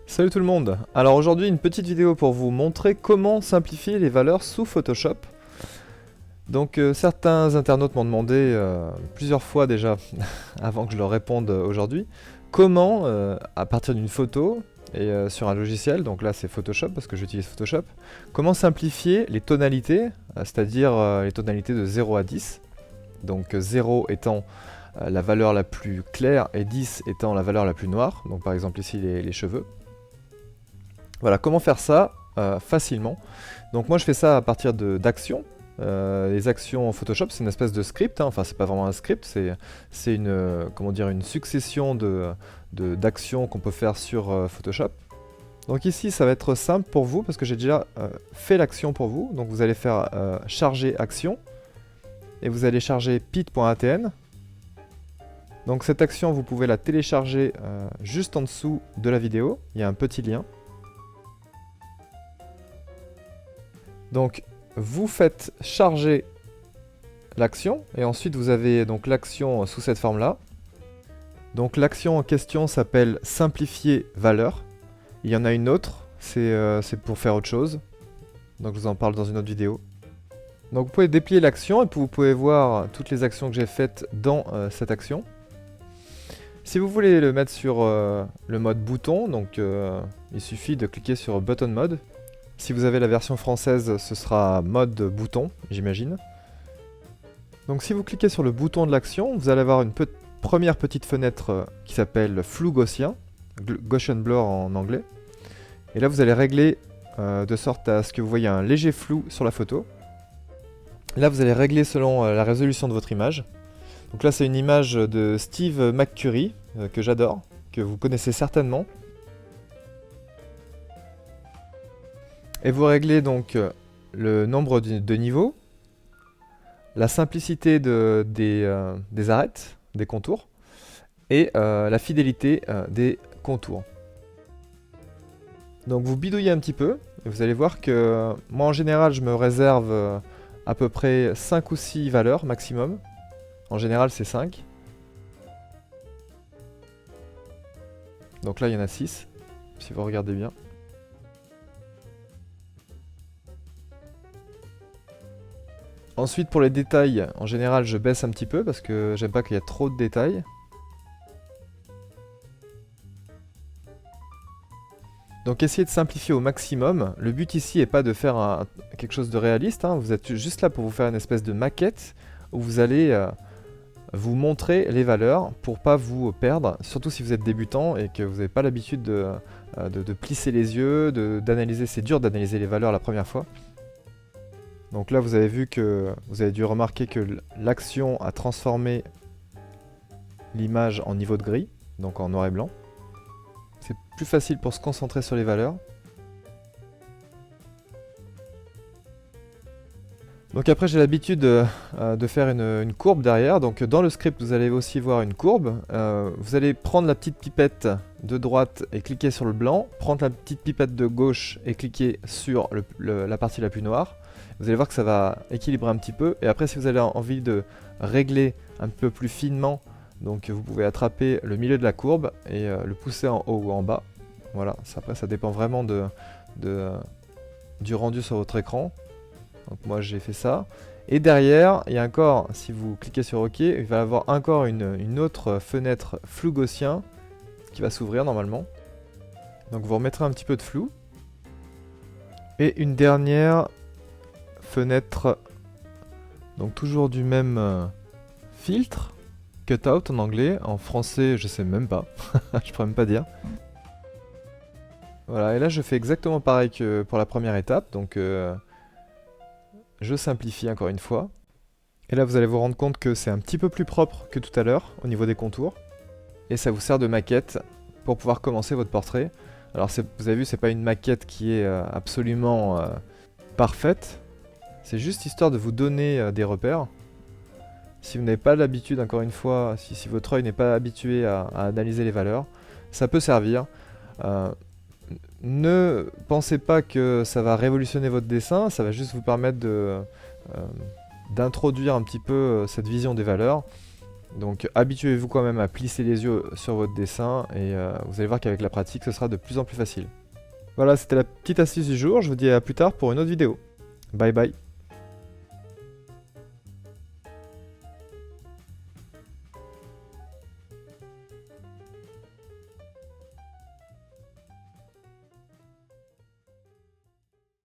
Salut tout le monde. Alors aujourd'hui une petite vidéo pour vous montrer comment simplifier les valeurs sous Photoshop. Donc certains internautes m'ont demandé plusieurs fois déjà, avant que je leur réponde aujourd'hui, comment à partir d'une photo et sur un logiciel, donc là c'est Photoshop parce que j'utilise Photoshop, comment simplifier les tonalités, c'est-à-dire les tonalités de 0 à 10. Donc 0 étant la valeur la plus claire et 10 étant la valeur la plus noire, donc par exemple ici les cheveux. Voilà, comment faire ça facilement. Donc moi je fais ça à partir d'actions. Les actions en Photoshop, c'est une espèce de script, hein. Enfin c'est pas vraiment un script, c'est une, comment dire, une succession d'actions qu'on peut faire sur Photoshop. Donc ici ça va être simple pour vous parce que j'ai déjà fait l'action pour vous. Donc vous allez faire charger action et vous allez charger pit.atn. Donc cette action vous pouvez la télécharger juste en dessous de la vidéo, il y a un petit lien. Donc vous faites charger l'action et ensuite vous avez donc l'action sous cette forme là. Donc l'action en question s'appelle simplifier valeur. Il y en a une autre, c'est pour faire autre chose. Donc je vous en parle dans une autre vidéo. Donc vous pouvez déplier l'action et puis vous pouvez voir toutes les actions que j'ai faites dans cette action. Si vous voulez le mettre sur le mode bouton, donc il suffit de cliquer sur Button Mode. Si vous avez la version française, ce sera mode bouton, j'imagine. Donc si vous cliquez sur le bouton de l'action, vous allez avoir une première petite fenêtre qui s'appelle flou gaussien, Gaussian Blur en anglais. Et là vous allez régler de sorte à ce que vous voyez un léger flou sur la photo. Là vous allez régler selon la résolution de votre image. Donc là c'est une image de Steve McCurry, que j'adore, que vous connaissez certainement. Et vous réglez donc le nombre de niveaux, la simplicité des arêtes, des contours, et la fidélité des contours. Donc vous bidouillez un petit peu, et vous allez voir que moi en général je me réserve à peu près 5 ou 6 valeurs maximum. En général c'est 5. Donc là il y en a 6, si vous regardez bien. Ensuite pour les détails, en général je baisse un petit peu parce que j'aime pas qu'il y ait trop de détails. Donc essayez de simplifier au maximum. Le but ici n'est pas de faire quelque chose de réaliste, hein. Vous êtes juste là pour vous faire une espèce de maquette où vous allez vous montrer les valeurs pour pas vous perdre, surtout si vous êtes débutant et que vous n'avez pas l'habitude de plisser les yeux, d'analyser. C'est dur d'analyser les valeurs la première fois. Donc là vous avez vu que vous avez dû remarquer que l'action a transformé l'image en niveau de gris, donc en noir et blanc. C'est plus facile pour se concentrer sur les valeurs. Donc après j'ai l'habitude de faire une courbe derrière, donc dans le script vous allez aussi voir une courbe. Vous allez prendre la petite pipette de droite et cliquer sur le blanc, prendre la petite pipette de gauche et cliquer sur la partie la plus noire. Vous allez voir que ça va équilibrer un petit peu, et après si vous avez envie de régler un peu plus finement, donc vous pouvez attraper le milieu de la courbe et le pousser en haut ou en bas. Voilà, après ça dépend vraiment du rendu sur votre écran. Donc moi j'ai fait ça. Et derrière, il y a encore, si vous cliquez sur OK, il va y avoir encore une autre fenêtre flou gaussien qui va s'ouvrir normalement. Donc vous remettrez un petit peu de flou. Et une dernière fenêtre, donc toujours du même filtre, cutout en anglais, en français je sais même pas, je pourrais même pas dire. Voilà, et là je fais exactement pareil que pour la première étape, donc je simplifie encore une fois. Et là vous allez vous rendre compte que c'est un petit peu plus propre que tout à l'heure au niveau des contours. Et ça vous sert de maquette pour pouvoir commencer votre portrait. Alors vous avez vu, c'est pas une maquette qui est absolument parfaite. C'est juste histoire de vous donner des repères. Si vous n'avez pas l'habitude, encore une fois, si votre œil n'est pas habitué à analyser les valeurs, ça peut servir. Ne pensez pas que ça va révolutionner votre dessin, ça va juste vous permettre d'introduire un petit peu cette vision des valeurs. Donc habituez-vous quand même à plisser les yeux sur votre dessin et vous allez voir qu'avec la pratique ce sera de plus en plus facile. Voilà, c'était la petite astuce du jour, je vous dis à plus tard pour une autre vidéo. Bye bye.